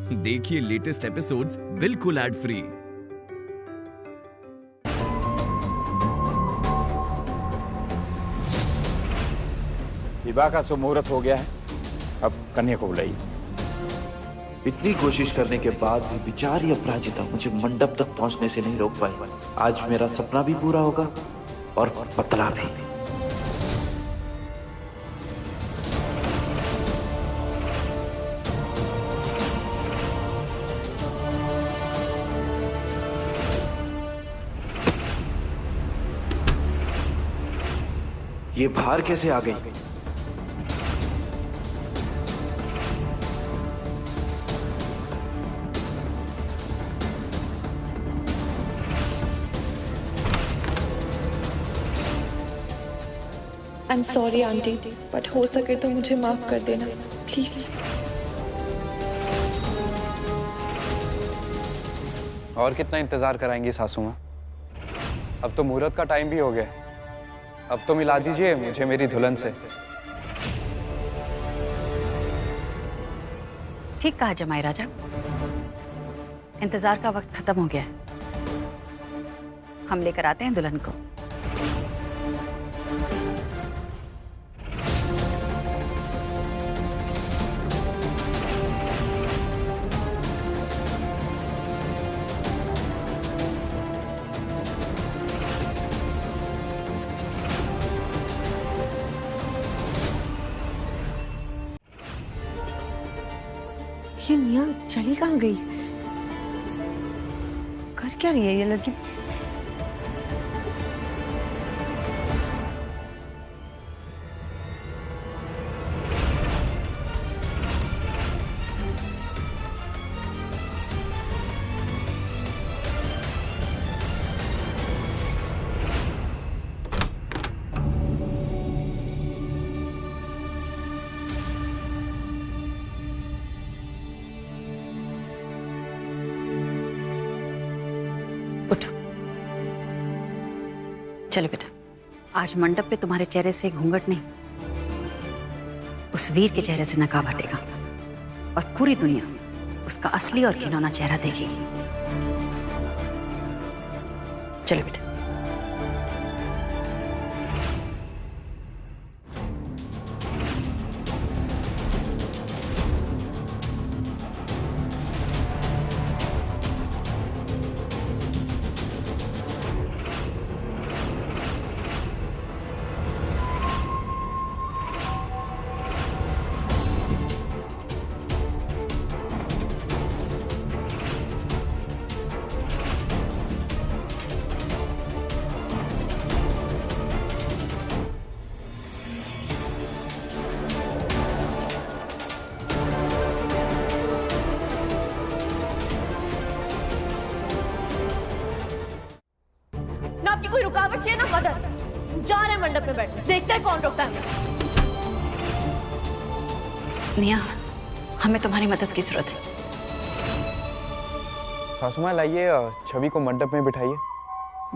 देखिए latest episodes बिल्कुल ad free. विवाह का शुभ मुहूर्त हो गया है, अब कन्या को बुलाइए। इतनी कोशिश करने के बाद भी बेचारी अपराजिता मुझे मंडप तक पहुंचने से नहीं रोक पाई। आज मेरा सपना भी पूरा होगा और पतला भी। ये बाहर कैसे आ गई? I am sorry aunty, but हो सके तो मुझे माफ कर देना प्लीज। और कितना इंतजार कराएंगी सासू माँ? अब तो मुहूर्त का टाइम भी हो गया, अब तो मिला दीजिए मुझे मेरी दुल्हन से। ठीक कहा जमाई राजा, इंतजार का वक्त खत्म हो गया है। हम लेकर आते हैं दुल्हन को। ये निया चली कहाँ गई? कर क्या रही है ये लड़की? उठो, चलो बेटा। आज मंडप पे तुम्हारे चेहरे से घूंघट नहीं, उस वीर के चेहरे से नकाब हटेगा और पूरी दुनिया उसका असली और घिनौना चेहरा देखेगी। चलो बेटा। ना आपकी कोई रुकावट चाहिए ना मदद। जा रहे हैं मंडप में बैठने, देखते हैं कौन रोकता है। निया, हमें तुम्हारी मदद की जरूरत है। सासू माँ लाइए छवि को मंडप में बिठाइए।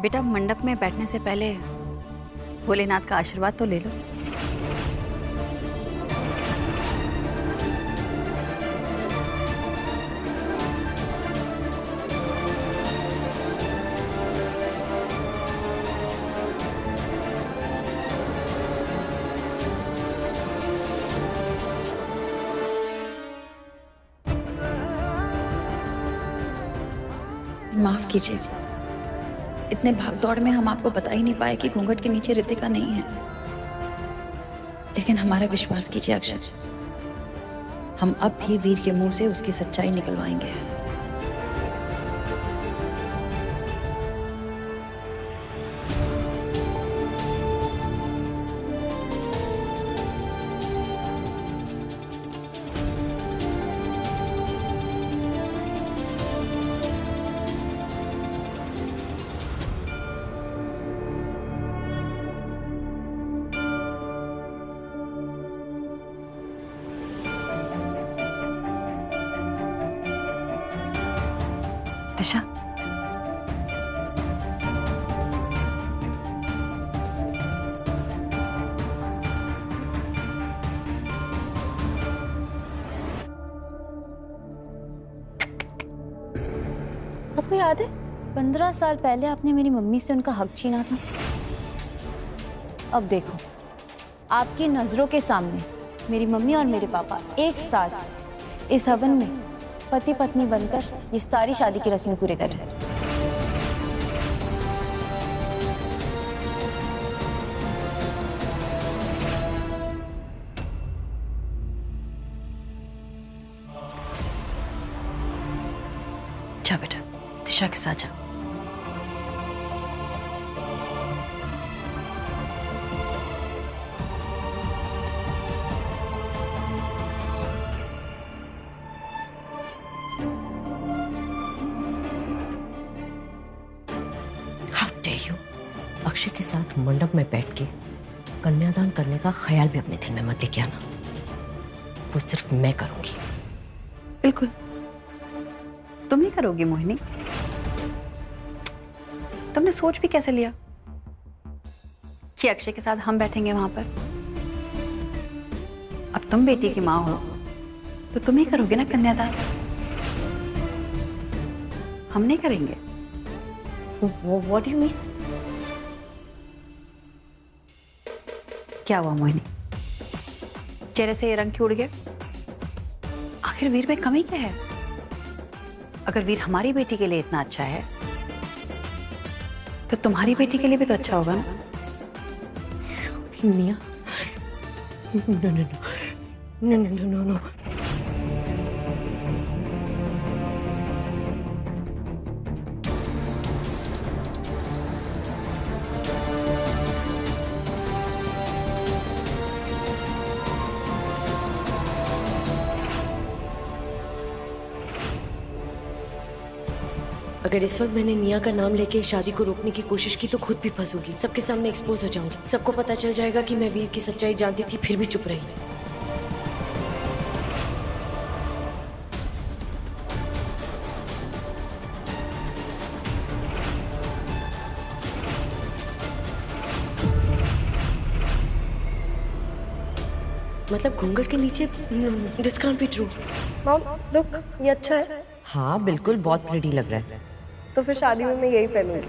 बेटा, मंडप में बैठने से पहले भोलेनाथ का आशीर्वाद तो ले लो। माफ कीजिए, इतने भागदौड़ में हम आपको बता ही नहीं पाए कि घूंघट के नीचे रितिका नहीं है। लेकिन हमारा विश्वास कीजिए अक्षर, हम अब भी वीर के मुंह से उसकी सच्चाई निकलवाएंगे। दिशा, आपको याद है 15 साल पहले आपने मेरी मम्मी से उनका हक छीना था? अब देखो, आपकी नजरों के सामने मेरी मम्मी और मेरे पापा एक साथ इस हवन में पति पत्नी बनकर ये सारी शादी की रस्में पूरे कर रहे हैं। जा बेटा, दिशा के साथ जा। अक्षय के साथ मंडप में बैठ के कन्यादान करने का ख्याल भी अपने दिल में मत लेके आना। वो सिर्फ मैं करूंगी। बिल्कुल, तुम ही करोगी मोहिनी। तुमने सोच भी कैसे लिया कि अक्षय के साथ हम बैठेंगे वहां पर? अब तुम बेटी की माँ हो तो तुम ही करोगे ना कन्यादान, हम नहीं करेंगे। What do you mean? क्या हुआ मोहिनी, चेहरे से ये रंग क्यों उड़ गया? आखिर वीर में कमी क्या है? अगर वीर हमारी बेटी के लिए इतना अच्छा है तो तुम्हारी बेटी के लिए भी तो अच्छा होगा ना? निया, no. अगर इस वक्त मैंने निया का नाम लेके शादी को रोकने की कोशिश की तो खुद भी फंसूंगी, सबके सामने एक्सपोज हो जाऊंगी। सबको पता चल जाएगा कि मैं वीर की सच्चाई जानती थी फिर भी चुप रही। मतलब घूंघट के नीचे this can't be true. Mom look, ये अच्छा है। हाँ बिल्कुल, बहुत प्रिटी लग रहा है। तो फिर शादी में मैं यही पहनूंगी।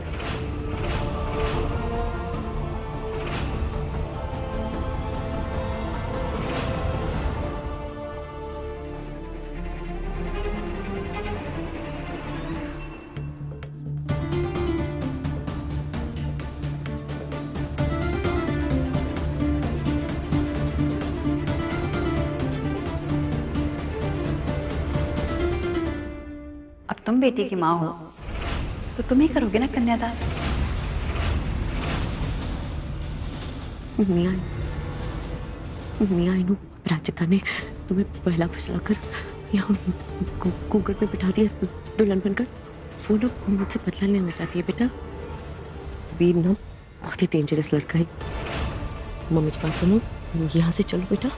अब तुम बेटी की माँ हो तो तुम ही करोगे ना कन्यादान? मियाँ इनू प्राचिता ने तुम्हें पहला फुसलाकर यहाँ घूंघट में बिठा दिया दुल्हन बनकर। वो ना मुझसे बदला लेना चाहती है बेटा। वीर ना बहुत ही डेंजरस लड़का है। मम्मी की बात सुनो, यहाँ से चलो बेटा।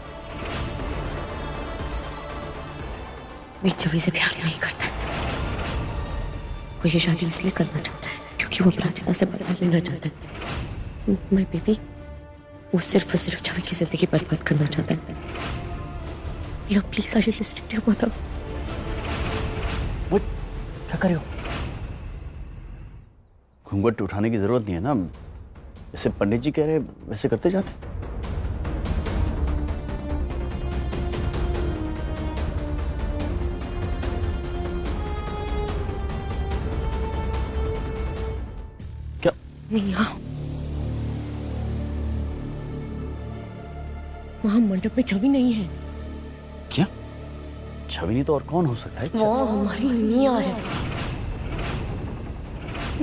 वीर छवि से प्यार नहीं करता है। वो ये शादी इसलिए करना चाहता है क्योंकि वो प्राचिता से बदला लेना चाहता है। माय बेबी, वो सिर्फ छवि की जिंदगी बर्बाद करना चाहता है। या please I listen to mother. वो क्या कर रहे हो? घूंघट उठाने की जरूरत नहीं है ना, जैसे पंडित जी कह रहे वैसे करते जाते। नहीं, वहां मंडप में छवि नहीं है। क्या? छवि नहीं तो और कौन हो सकता है? वो हमारी मियाँ है।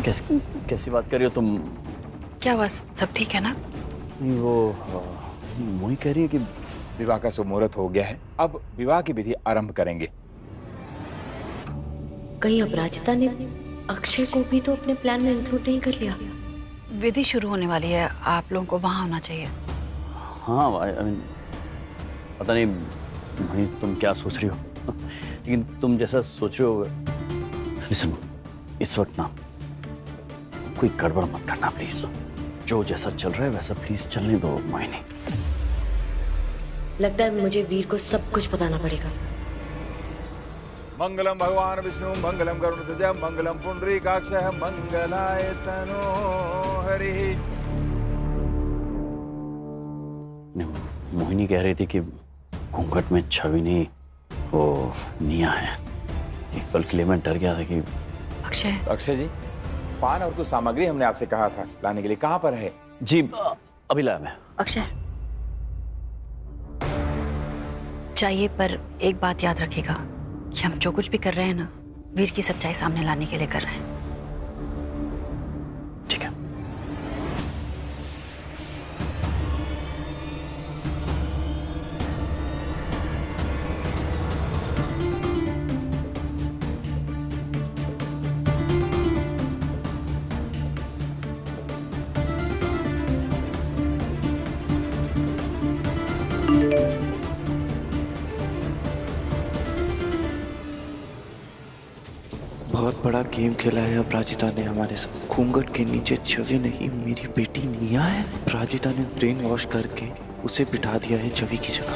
कैसी बात कर रही हो तुम? क्या बस सब ठीक है ना? नहीं, वो मोही कह रही है कि विवाह का शुभ मुहूर्त हो गया है, अब विवाह की विधि आरंभ करेंगे। कहीं अपराजिता ने अक्षय को भी तो अपने प्लान में इंक्लूड नहीं कर लिया? विधि शुरू होने वाली है, आप लोगों को वहां होना चाहिए। हाँ, पता नहीं भाई तुम क्या सोच रही हो, लेकिन तुम जैसा सोच रहे हो। लिसन, इस वक्त ना कोई गड़बड़ मत करना प्लीज। जो जैसा चल रहा है वैसा प्लीज चलने दो मोहिनी। लगता है मुझे वीर को सब कुछ बताना पड़ेगा। मंगलम भगवान विष्णु मंगलम गरुड़ध्वज मंगलम पुंडरीकाक्षः मंगलाय तनो हरि। मोहिनी कह रही थी कि घूंघट में छवि नहीं, वो निया है। एक पल के लिए मैं डर गया था कि अक्षय जी, पान और कुछ सामग्री हमने आपसे कहा था लाने के लिए, कहाँ पर है? जी अभी लाया मैं। अक्षय चाहिए, पर एक बात याद रखिएगा कि हम जो कुछ भी कर रहे हैं ना, वीर की सच्चाई सामने लाने के लिए कर रहे हैं। ठीक है। बहुत बड़ा गेम खेला है अपराजिता ने हमारे साथ। घूंघट के नीचे छवि नहीं, मेरी बेटी निया है। अपराजिता ने ब्रेन वॉश करके उसे बिठा दिया है छवि की जगह।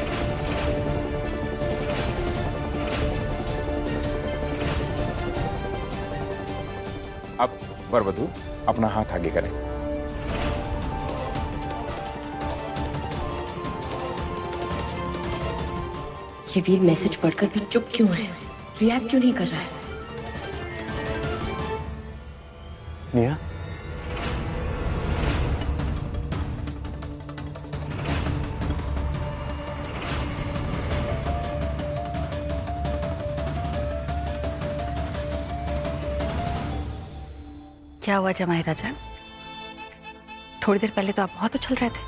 अब वरवधू अपना हाथ आगे करें। ये वीर मैसेज पढ़कर भी चुप क्यों है? रिएक्ट क्यों नहीं कर रहा है? निया, क्या हुआ जमाई राजा? थोड़ी देर पहले तो आप बहुत उछल रहे थे,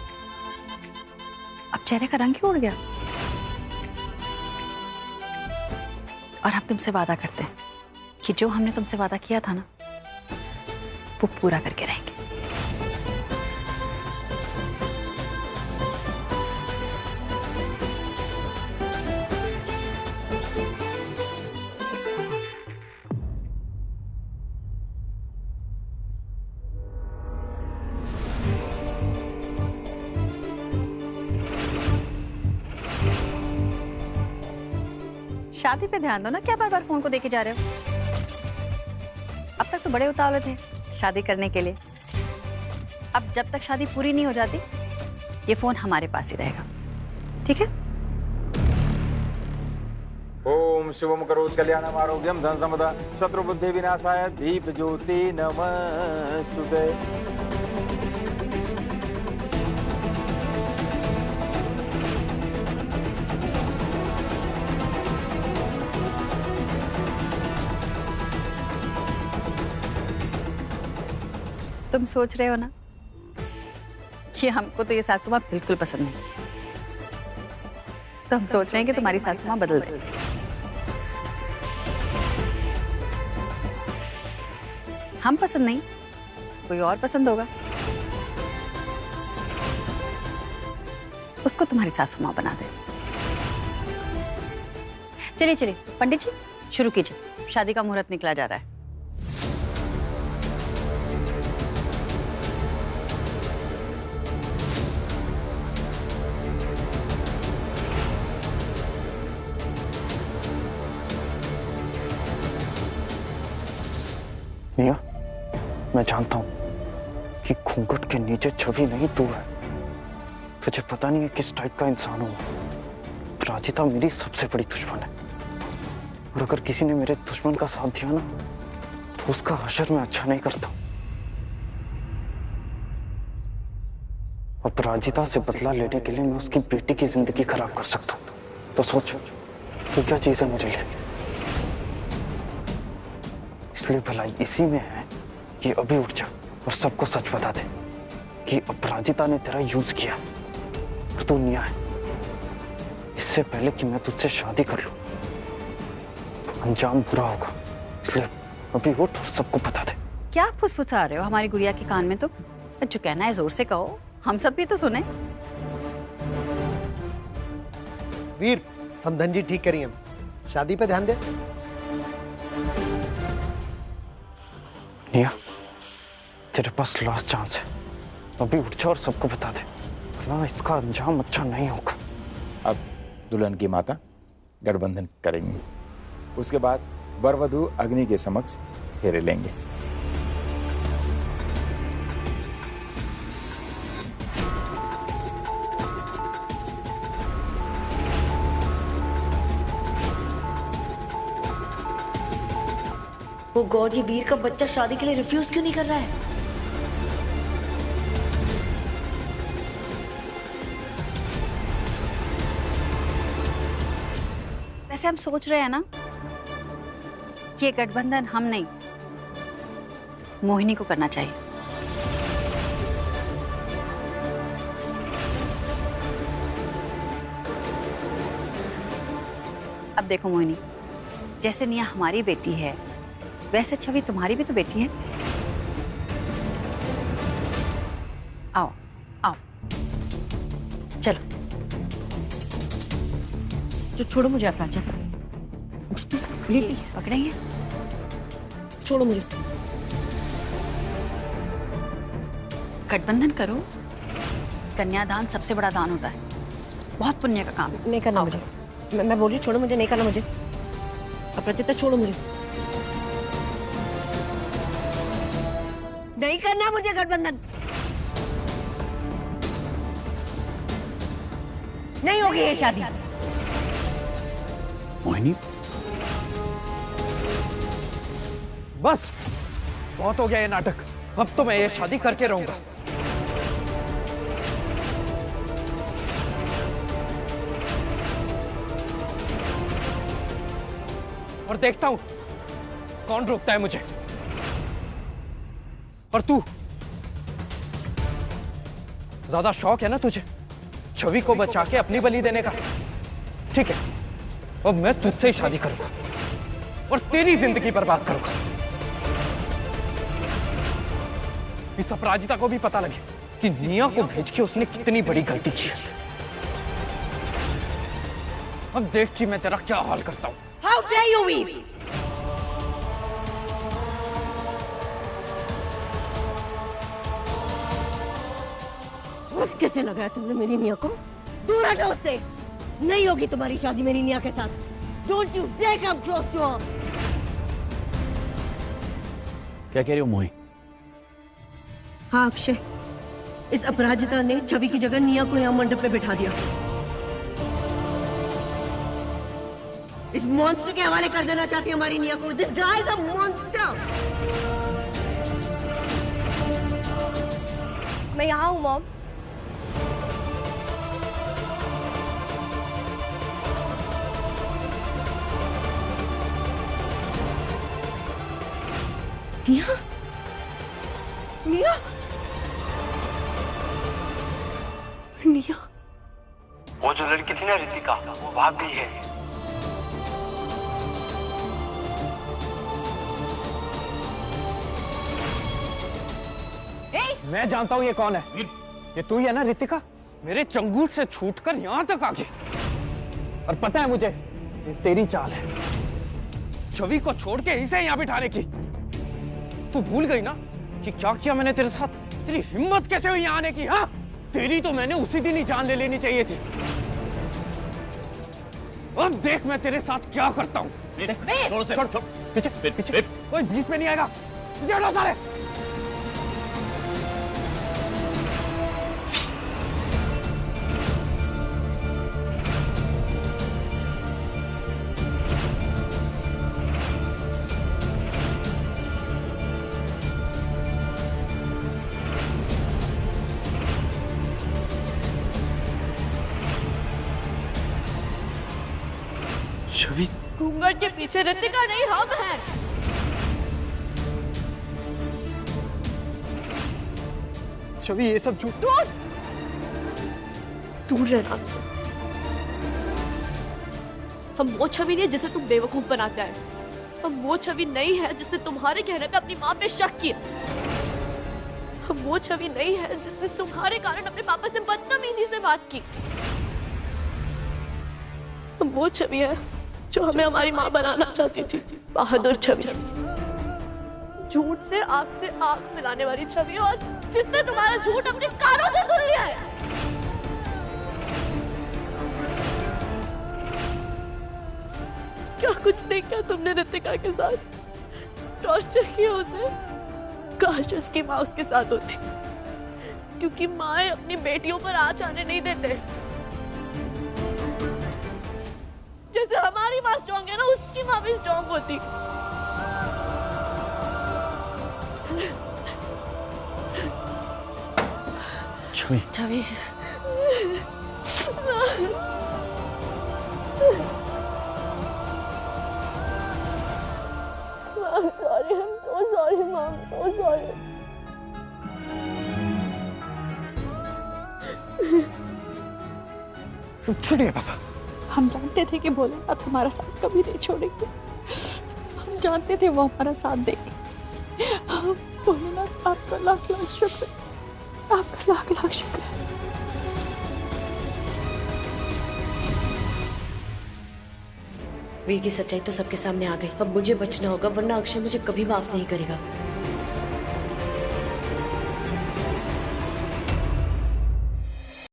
अब चेहरे का रंग ही उड़ गया। और हम तुमसे वादा करते हैं कि जो हमने तुमसे वादा किया था ना, वो पूरा करके रहेंगे। शादी पे ध्यान दो ना, क्या बार बार फोन को देके जा रहे हो? अब तक तो बड़े उतावले थे शादी करने के लिए। अब जब तक शादी पूरी नहीं हो जाती, ये फोन हमारे पास ही रहेगा, ठीक है? ओम शिवम करोति कल्याणम आरोग्यम धन संपदा शत्रु बुद्धि विनाशाय दीप ज्योति नमस्तुते। तुम सोच रहे हो ना कि हमको तो ये सासू माँ बिल्कुल पसंद नहीं, तो हम सोच रहे हैं कि तुम्हारी सासू माँ बदल दे। हम पसंद नहीं, कोई और पसंद होगा, उसको तुम्हारी सासू माँ बना दे। चलिए चलिए पंडित जी शुरू कीजिए, शादी का मुहूर्त निकला जा रहा है। निया, मैं जानता हूं कि घूंघट के नीचे छवि नहीं तू है। तुझे पता नहीं है किस टाइप का इंसान हूं। अपराजिता मेरी सबसे बड़ी दुश्मन है, और अगर किसी ने मेरे दुश्मन का साथ दिया ना, तो उसका हशर मैं अच्छा नहीं करता। अपराजिता से बदला लेने के लिए मैं उसकी बेटी की जिंदगी खराब कर सकता हूं। तो सोच, तू क्या चीज है मेरे लिए। इसलिए भलाई इसी में है कि अभी उठ जा और सबको सच बता दे कि अपराजिता ने तेरा यूज किया और तू निया है। इससे पहले कि मैं तुझसे शादी कर लूं, तो अंजाम बुरा होगा। इसलिए अभी उठ और सबको बता दे। क्या फुसफुसा रहे हो हमारी गुड़िया के कान में? तो जो कहना है जोर से कहो, हम सब भी तो सुने। वीर, समधन जी ठीक करिए, शादी पे ध्यान दे। निया, तेरे पास लास्ट चांस है, अभी उठ जा और सबको बता दे, वरना इसका अंजाम अच्छा नहीं होगा। अब दुल्हन की माता गठबंधन करेंगी। उसके बाद वर वधू अग्नि के समक्ष फेरे लेंगे। वो गॉड, ये वीर का बच्चा शादी के लिए रिफ्यूज क्यों नहीं कर रहा है? वैसे हम सोच रहे हैं ना, ये गठबंधन हम नहीं, मोहिनी को करना चाहिए। अब देखो मोहिनी, जैसे निया हमारी बेटी है, वैसे छवि तुम्हारी भी तो बेटी है। आओ आओ, चलो। जो छोड़ो मुझे अपराजा, पकड़ेंगे। छोड़ो मुझे। गठबंधन करो। कन्यादान सबसे बड़ा दान होता है, बहुत पुण्य का काम। नहीं करना मुझे। मैं बोल रही, छोड़ो मुझे, नहीं करना मुझे। अपराजिता छोड़ो मुझे, नहीं करना मुझे गठबंधन। नहीं होगी ये शादी। मोहिनी, बस बहुत हो गया ये नाटक। अब तो मैं ये शादी करके रहूंगा। और देखता हूं कौन रोकता है मुझे। और तू, ज्यादा शौक है ना तुझे छवि को बचा के अपनी बलि देने का? ठीक है, अब मैं तुझसे ही शादी करूंगा और तेरी जिंदगी बर्बाद करूंगा। इस अपराजिता को भी पता लगे कि निया को भेज के उसने कितनी बड़ी गलती की है। अब देख कि मैं तेरा क्या हाल करता हूं। How dare you, वीर? कैसे लगाया तुमने मेरी निया को? दूर हटो उससे। नहीं होगी तुम्हारी शादी मेरी निया के साथ। Don't you dare come close to her. क्या कह रही हो मोही? हाँ अक्षय, इस अपराजिता ने छवि की जगह निया को यहाँ मंडप पे बिठा दिया। इस मॉन्स्टर के हवाले कर देना चाहती है हमारी निया को। This guy is a monster. मैं यहाँ हूँ मॉम। निया? निया? निया? वो जो लड़की थी ना रितिका, वो भाग गई है। मैं जानता हूं ये कौन है। ये तू ही है ना रितिका? मेरे चंगुल से छूटकर यहां तक आ गई। और पता है मुझे, ये तेरी चाल है, छवि को छोड़ के इसे यहां बिठाने की। तू भूल गई ना कि क्या किया मैंने तेरे साथ? तेरी हिम्मत कैसे हुई यहाँ आने की? हाँ, तेरी तो मैंने उसी दिन ही जान ले लेनी चाहिए थी। अब देख मैं तेरे साथ क्या करता हूँ। छोड़, पीछे कोई बीच में नहीं आएगा। हटो सारे। छवि, घूंघट के पीछे रितिका नहीं, हम हैं। छवि, ये सब झूठ। दूर रहना हमसे। हम वो छवि नहीं जिसे तुम बेवकूफ बनाते आए। हम वो छवि नहीं है जिसने तुम्हारे कहने पे अपनी माँ पे शक किया। हम वो छवि नहीं है जिसने तुम्हारे कारण अपने पापा से बदतमीजी से बात की। हम वो छवि है जो हमें हमारी माँ बनाना चाहती थी। बहादुर छवि, झूठ से आंख मिलाने वाली छवि, और जिसने तुम्हारा झूठ अपने कानों से सुन लिया है। क्या कुछ नहीं किया तुमने रितिका के साथ? टॉर्चर किया उसे? काश उसकी माँ उसके साथ होती, क्योंकि माँ अपनी बेटियों पर आँच आने नहीं देते। जैसे हमारी माँ स्ट्रॉन्ग है ना, उसकी माँ भी स्ट्रॉन्ग होती। छवि, छवि, I'm sorry, I'm so sorry, Mom, so sorry. छोड़िए पापा। हम जानते थे कि भोलेनाथ हमारा साथ कभी नहीं छोड़ेंगे। हम जानते थे वो हमारा साथ देंगे। भोलेनाथ आपका लाख लाख शुक्र, आपका लाख लाख शुक्र है। वीर की सच्चाई तो सबके सामने आ गई। अब मुझे बचना होगा, वरना अक्षय मुझे कभी माफ नहीं करेगा।